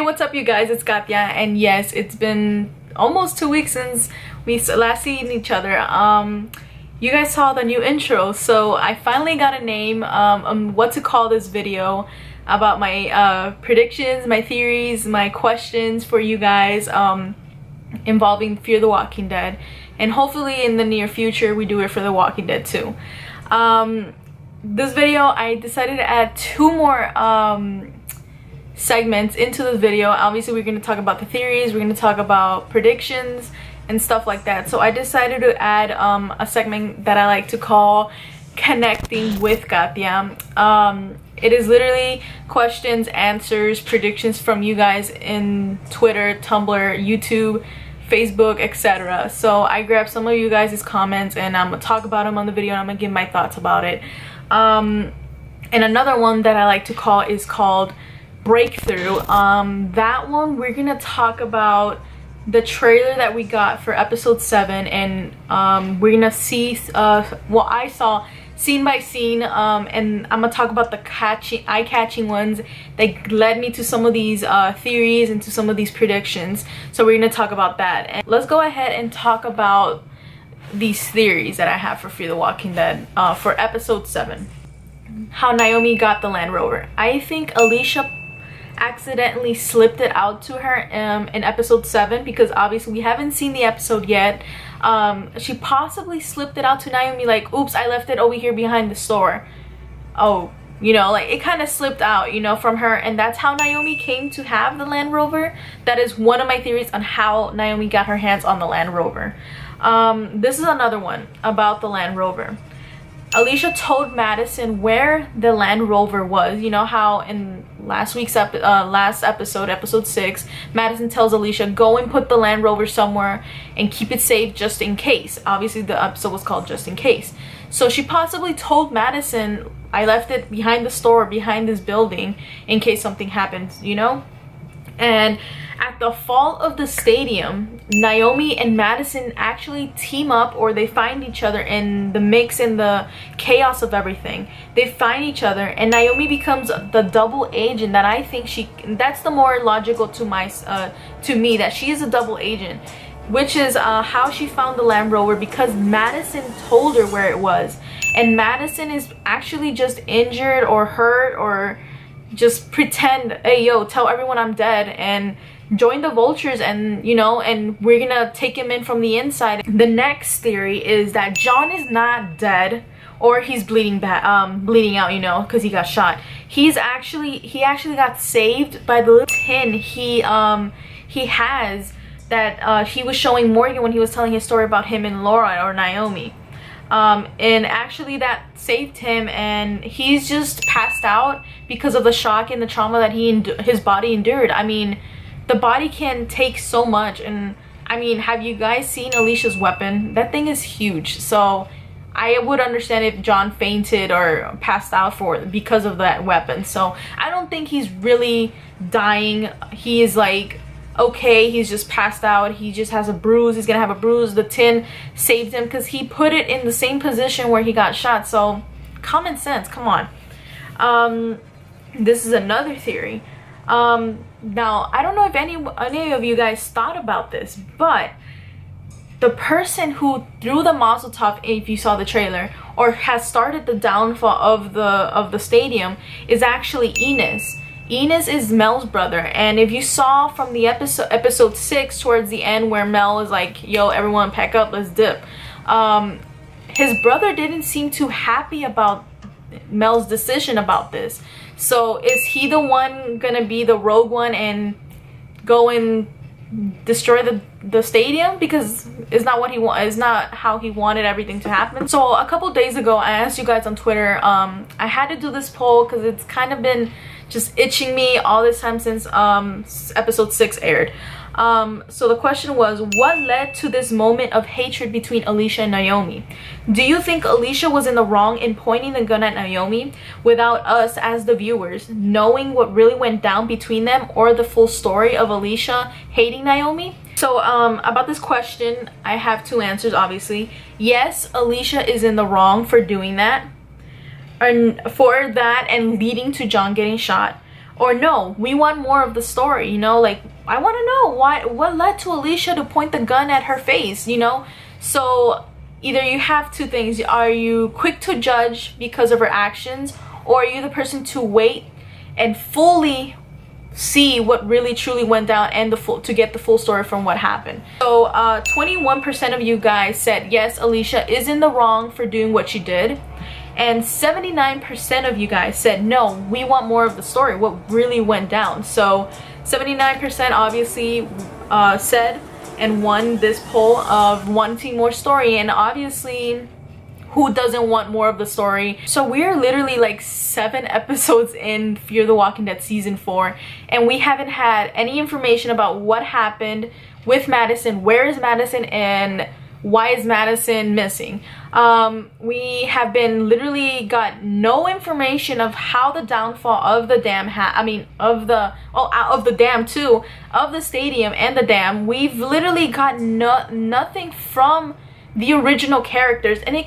what's up you guys, it's Katia, and yes, it's been almost 2 weeks since we last seen each other. You guys saw the new intro, so I finally got a name on what to call this video about my predictions, my theories, my questions for you guys involving Fear the Walking Dead, and hopefully in the near future we do it for The Walking Dead too. This video, I decided to add 2 more segments into this video. Obviously we're going to talk about the theories, we're going to talk about predictions and stuff like that. So I decided to add a segment that I like to call Connecting with Katia. It is literally questions, answers, predictions from you guys in Twitter, Tumblr, YouTube, Facebook, etc. So I grabbed some of you guys' comments and I'm gonna talk about them on the video and I'm gonna give my thoughts about it. And another one that I like to call is called Breakthrough. That one we're gonna talk about the trailer that we got for episode 7, and we're gonna see what I saw scene by scene, and I'm gonna talk about the eye-catching ones that led me to some of these theories and to some of these predictions. So we're gonna talk about that, and let's go ahead and talk about these theories that I have for Fear the Walking Dead for episode 7. How Naomi got the Land Rover. I think Alicia accidentally slipped it out to her in episode 7, because obviously we haven't seen the episode yet. She possibly slipped it out to Naomi, like, oops, I left it over here behind the store. Oh, you know, like it kind of slipped out, you know, from her, and that's how Naomi came to have the Land Rover. That is one of my theories on how Naomi got her hands on the Land Rover. This is another one about the Land Rover. Alicia told Madison where the Land Rover was. You know how in last episode, episode 6, Madison tells Alicia, go and put the Land Rover somewhere and keep it safe just in case. Obviously the episode was called Just in Case. So she possibly told Madison, I left it behind the store, behind this building, in case something happens, you know? And at the fall of the stadium, Naomi and Madison actually team up, or they find each other in the mix, in the chaos of everything. They find each other and Naomi becomes the double agent that I think that's the more logical to me, that she is a double agent, which is how she found the Land Rover, because Madison told her where it was, and Madison is actually just injured or hurt, or just pretend, hey yo, tell everyone I'm dead and join the vultures, and you know, and we're gonna take him in from the inside. The next theory is that John is not dead, or he's bleeding out, you know, because he got shot. He actually got saved by the little tin he has that he was showing Morgan when he was telling his story about him and Laura, or Naomi. And actually that saved him, and he's just passed out because of the shock and the trauma that his body endured. I mean, the body can take so much, and I mean, have you guys seen Alicia's weapon? That thing is huge. So I would understand if John fainted or passed out because of that weapon. So I don't think he's really dying. He is like, okay, he's just passed out, he just has a bruise, he's gonna have a bruise. The tin saved him because he put it in the same position where he got shot. So common sense, come on. This is another theory. Now I don't know if any of you guys thought about this, but the person who threw the Mazel Tov, if you saw the trailer, or has started the downfall of the stadium, is actually Enos. Enos is Mel's brother, and if you saw from the episode 6 towards the end, where Mel is like, yo, everyone pack up, let's dip, his brother didn't seem too happy about Mel's decision about this. So is he the one gonna be the rogue one and go and destroy the stadium? Because it's not what it's not how he wanted everything to happen. So a couple days ago I asked you guys on Twitter, I had to do this poll because it's kind of been just itching me all this time since episode 6 aired. So the question was, what led to this moment of hatred between Alicia and Naomi? Do you think Alicia was in the wrong in pointing the gun at Naomi without us as the viewers knowing what really went down between them, or the full story of Alicia hating Naomi? So about this question, I have 2 answers, obviously. Yes, Alicia is in the wrong for doing that, and leading to John getting shot. Or no, we want more of the story, you know? Like, I want to know what led to Alicia to point the gun at her face, you know? So either you have two things. Are you quick to judge because of her actions, or are you the person to wait and fully see what really truly went down and to get the full story from what happened? So 21% of you guys said yes, Alicia is in the wrong for doing what she did, and 79% of you guys said no, we want more of the story, what really went down. So 79% obviously said and won this poll of wanting more story, and obviously who doesn't want more of the story? So we're literally like 7 episodes in Fear the Walking Dead season 4, and we haven't had any information about what happened with Madison. Where is Madison, and why is Madison missing? We have been literally got no information of how the downfall of the dam of the dam too, of the stadium and the dam. We've literally got nothing from the original characters, and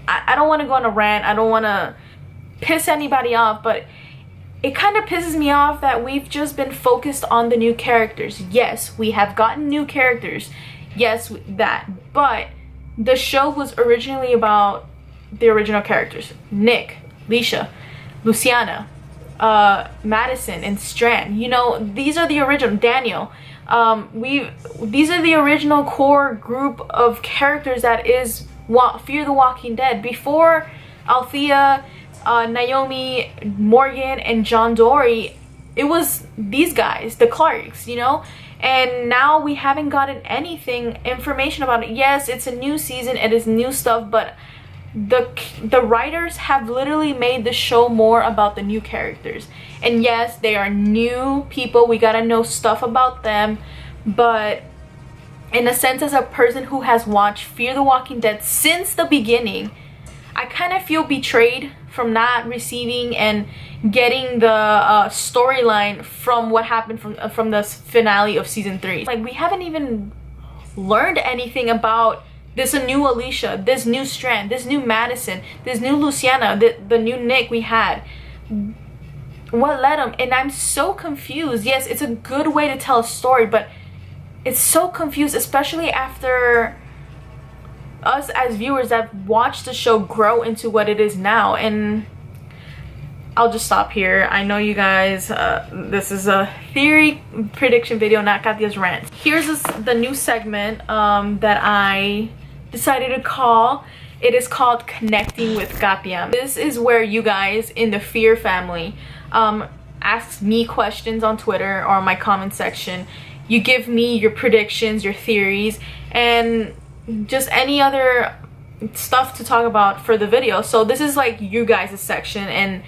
I don't want to go on a rant, I don't want to piss anybody off, but it kind of pisses me off that we've just been focused on the new characters. Yes, we have gotten new characters, yes, that, but the show was originally about the original characters: Nick, Leisha, Luciana, Madison, and Strand. You know, these are the original, Daniel. These are the original core group of characters that is Fear the Walking Dead. Before Althea, Naomi, Morgan, and John Dory, it was these guys, the Clarks, you know? And now we haven't gotten anything, information about it. Yes, it's a new season, it is new stuff, but the writers have literally made the show more about the new characters. And yes, they are new people, we gotta know stuff about them, but in a sense, as a person who has watched Fear the Walking Dead since the beginning, I kind of feel betrayed from not receiving and getting the storyline from what happened from the finale of season 3. Like, we haven't even learned anything about this new Alicia, this new Strand, this new Madison, this new Luciana, the new Nick we had. What led them? And I'm so confused. Yes, it's a good way to tell a story, but it's so confused, especially after us as viewers that watched the show grow into what it is now. And I'll just stop here. I know you guys, this is a theory prediction video, not Katia's rant. Here's the new segment that I decided to call. It is called Connecting with Katia. This is where you guys in the Fear family ask me questions on Twitter or my comment section. You give me your predictions, your theories, and just any other stuff to talk about for the video. So this is like you guys' section, and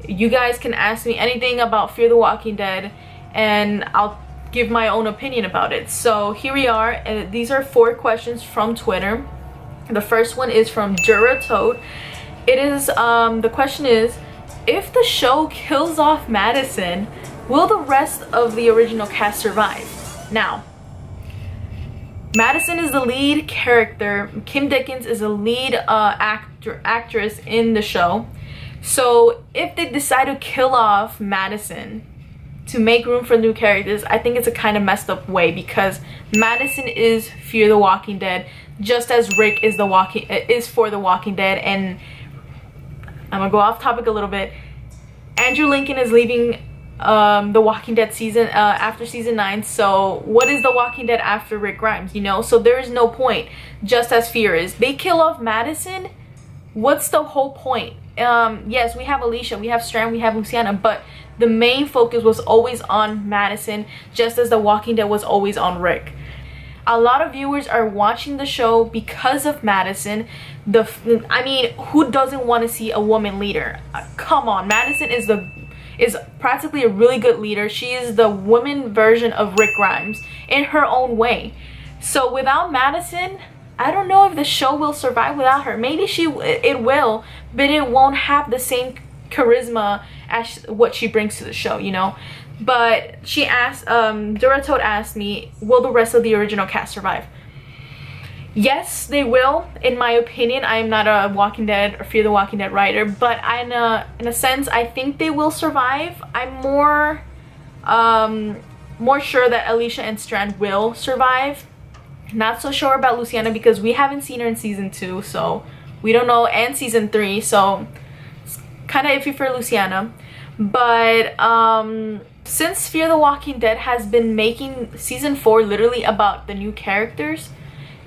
you guys can ask me anything about Fear the Walking Dead, and I'll give my own opinion about it. So here we are, and these are 4 questions from Twitter. The first one is from FearTWD. It is, the question is, if the show kills off Madison, will the rest of the original cast survive? Now, Madison is the lead character. Kim Dickens is the lead actress in the show. So if they decide to kill off Madison to make room for new characters, I think it's a kind of messed up way, because Madison is Fear the Walking Dead, just as Rick is for the Walking Dead. And I'm gonna go off topic a little bit. Andrew Lincoln is leaving the Walking Dead season after season 9, so what is the Walking Dead after Rick Grimes, you know? So there is no point, just as Fear is. They kill off Madison, what's the whole point? Yes, we have Alicia, we have Strand, we have Luciana, but the main focus was always on Madison, just as the Walking Dead was always on Rick. A lot of viewers are watching the show because of Madison. I mean, who doesn't want to see a woman leader? Come on, Madison is practically a really good leader. She is the woman version of Rick Grimes in her own way. So without Madison, I don't know if the show will survive without her. Maybe it will, but it won't have the same charisma as what she brings to the show, you know? But she asked, FearTWD asked me, will the rest of the original cast survive? Yes, they will. In my opinion, I am not a Walking Dead or Fear the Walking Dead writer, but in a sense, I think they will survive. I'm more sure that Alicia and Strand will survive. Not so sure about Luciana because we haven't seen her in season 2, so we don't know, and season 3, so it's kind of iffy for Luciana. But since Fear the Walking Dead has been making season 4 literally about the new characters,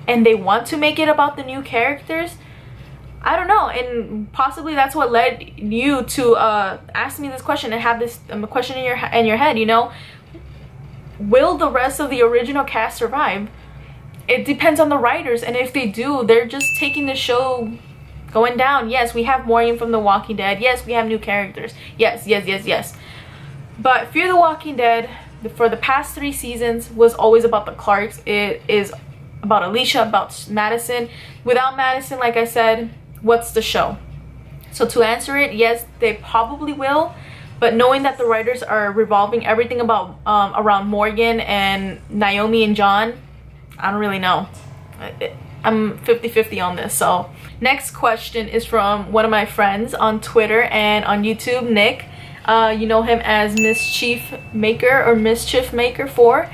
and they want to make it about the new characters, I don't know, and possibly that's what led you to ask me this question and have this question in your head, you know, will the rest of the original cast survive? It depends on the writers, and if they do, they're just taking the show going down. Yes, we have Maureen from The Walking Dead. Yes, we have new characters. Yes, yes, yes, yes. But Fear the Walking Dead, for the past 3 seasons, was always about the Clarks. It is about Alicia, about Madison. Without Madison, like I said, what's the show? So to answer it, yes, they probably will. But knowing that the writers are revolving everything about around Morgan and Naomi and John, I don't really know. I'm 50-50 on this. So next question is from one of my friends on Twitter and on YouTube, Nick. You know him as Mischief Maker or Mischief Maker 4.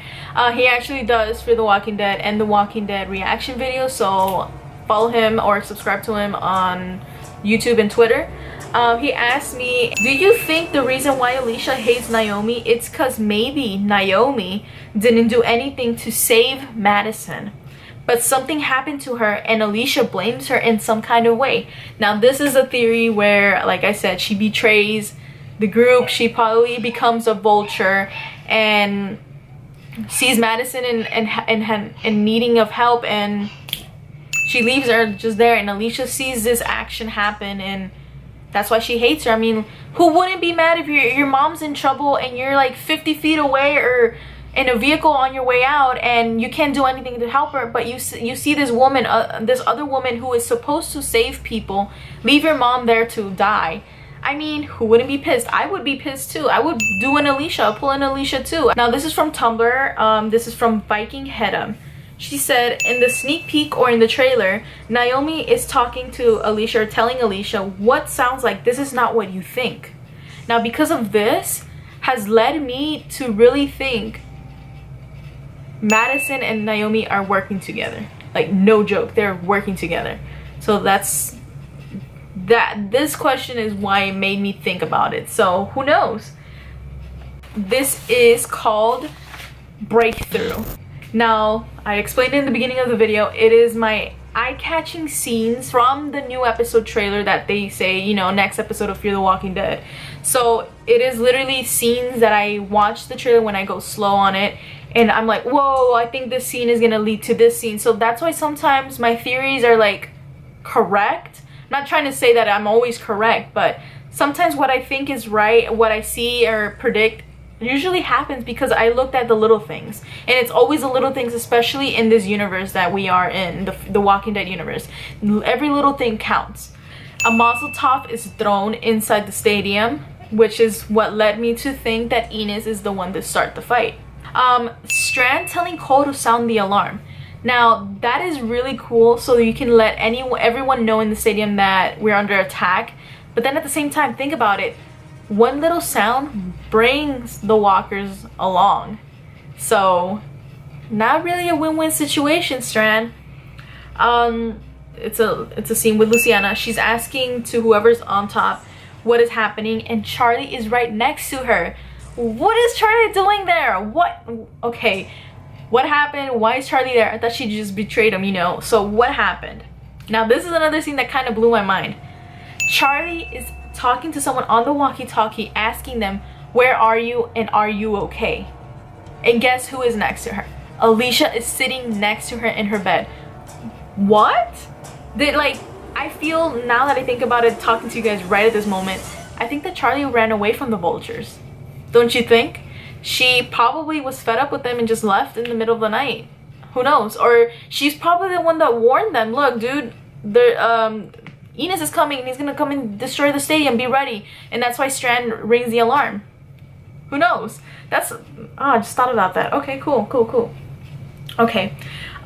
He actually does Fear the Walking Dead and The Walking Dead reaction videos, so follow him or subscribe to him on YouTube and Twitter. He asked me, do you think the reason why Alicia hates Naomi it's because maybe Naomi didn't do anything to save Madison, but something happened to her and Alicia blames her in some kind of way? Now this is a theory where, like I said, she betrays the group. She probably becomes a vulture and sees Madison in needing of help, and she leaves her just there, and Alicia sees this action happen, and that's why she hates her. I mean, who wouldn't be mad if your mom's in trouble and you're like 50 feet away or in a vehicle on your way out and you can't do anything to help her, but you see this woman, this other woman who is supposed to save people, leave your mom there to die? I mean, who wouldn't be pissed? I would be pissed too. I would do an Alicia, pull an Alicia too. Now this is from Tumblr. This is from Viking Hedda. She said, in the sneak peek or in the trailer, Naomi is talking to Alicia, or telling Alicia what sounds like this is not what you think. Now because of this has led me to really think Madison and Naomi are working together. Like, no joke, they're working together. So this question is why it made me think about it. So who knows? This is called Breakthrough. Now, I explained in the beginning of the video, it is my eye-catching scenes from the new episode trailer that they say, you know, next episode of Fear the Walking Dead. So it is literally scenes that I watch the trailer when I go slow on it, and I'm like, whoa, I think this scene is gonna lead to this scene. So that's why sometimes my theories are like correct. I'm not trying to say that I'm always correct, but sometimes what I think is right, what I see or predict, usually happens because I looked at the little things. And it's always the little things, especially in this universe that we are in, the Walking Dead universe. Every little thing counts. A Mazel Tov is thrown inside the stadium, which is what led me to think that Ines is the one to start the fight. Strand telling Cole to sound the alarm. Now that is really cool, so you can let everyone know in the stadium that we're under attack. But then at the same time, think about it. One little sound brings the walkers along. So not really a win-win situation, Strand. It's a scene with Luciana. She's asking to whoever's on top what is happening, and Charlie is right next to her. What is Charlie doing there? What? Okay, what happened? Why is Charlie there? I thought she just betrayed him, you know. So what happened? Now this is another scene that kind of blew my mind. Charlie is talking to someone on the walkie-talkie, asking them, where are you and are you okay? And guess who is next to her? Alicia is sitting next to her in her bed. What? I feel, now that I think about it, talking to you guys right at this moment, I think that Charlie ran away from the vultures. Don't you think? She probably was fed up with them and just left in the middle of the night. Who knows? Or she's probably the one that warned them, look dude, Ines is coming and he's gonna come and destroy the stadium, be ready. And that's why Strand rings the alarm. Who knows? I just thought about that. Okay, cool. Okay.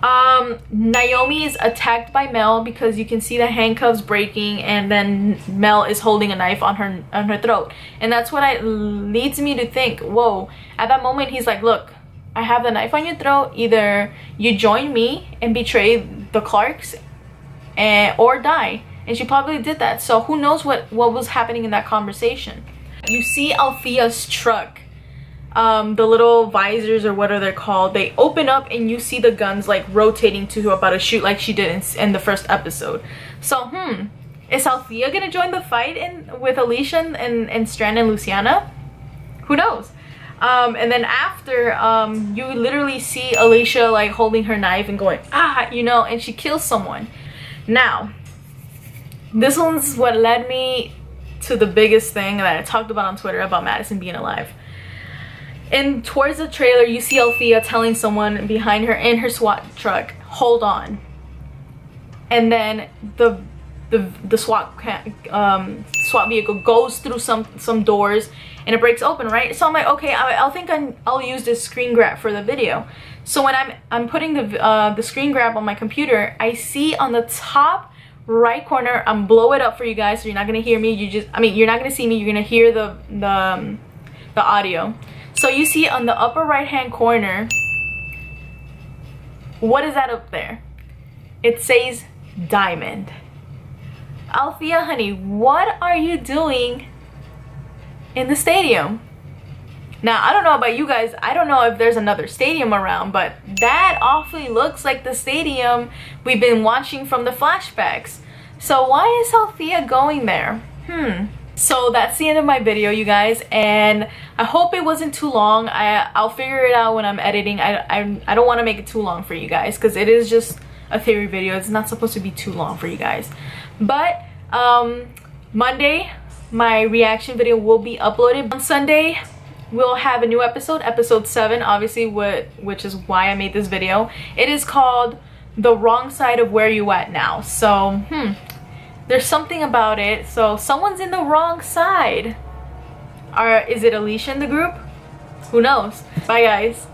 Naomi is attacked by Mel because you can see the handcuffs breaking, and then Mel is holding a knife on her throat, and that's what leads me to think, whoa, at that moment he's like, look, I have the knife on your throat, either you join me and betray the Clarks or die. And she probably did that. So who knows what was happening in that conversation. You see Althea's truck, the little visors or what are they called, they open up and you see the guns like rotating to about to shoot like she did in the first episode. So is Althea gonna join the fight with Alicia and Strand and Luciana? Who knows? And then after, you literally see Alicia like holding her knife and going, ah, you know, and she kills someone. Now, this one's what led me to the biggest thing that I talked about on Twitter about Madison being alive. And towards the trailer, you see Althea telling someone behind her in her SWAT truck, hold on. And then the SWAT vehicle goes through some doors and it breaks open, right? So I'm like, okay, I'll use this screen grab for the video. So when I'm putting the screen grab on my computer, I see on the top right corner, I'm blow it up for you guys, so you're not gonna hear me. You're not gonna see me. You're gonna hear the audio. So you see on the upper right hand corner, what is that up there? It says Diamond. Althea, honey, what are you doing in the stadium? Now, I don't know about you guys. I don't know if there's another stadium around, but that awfully looks like the stadium we've been watching from the flashbacks. So why is Althea going there? So that's the end of my video, you guys, and I hope it wasn't too long. I'll figure it out when I'm editing. I don't want to make it too long for you guys because it is just a theory video. It's not supposed to be too long for you guys. But Monday, my reaction video will be uploaded. On Sunday, we'll have a new episode, episode 7, obviously, which is why I made this video. It is called The Wrong Side of Where You At Now. So, there's something about it. So, someone's in the wrong side. Is it Alicia in the group? Who knows? Bye, guys.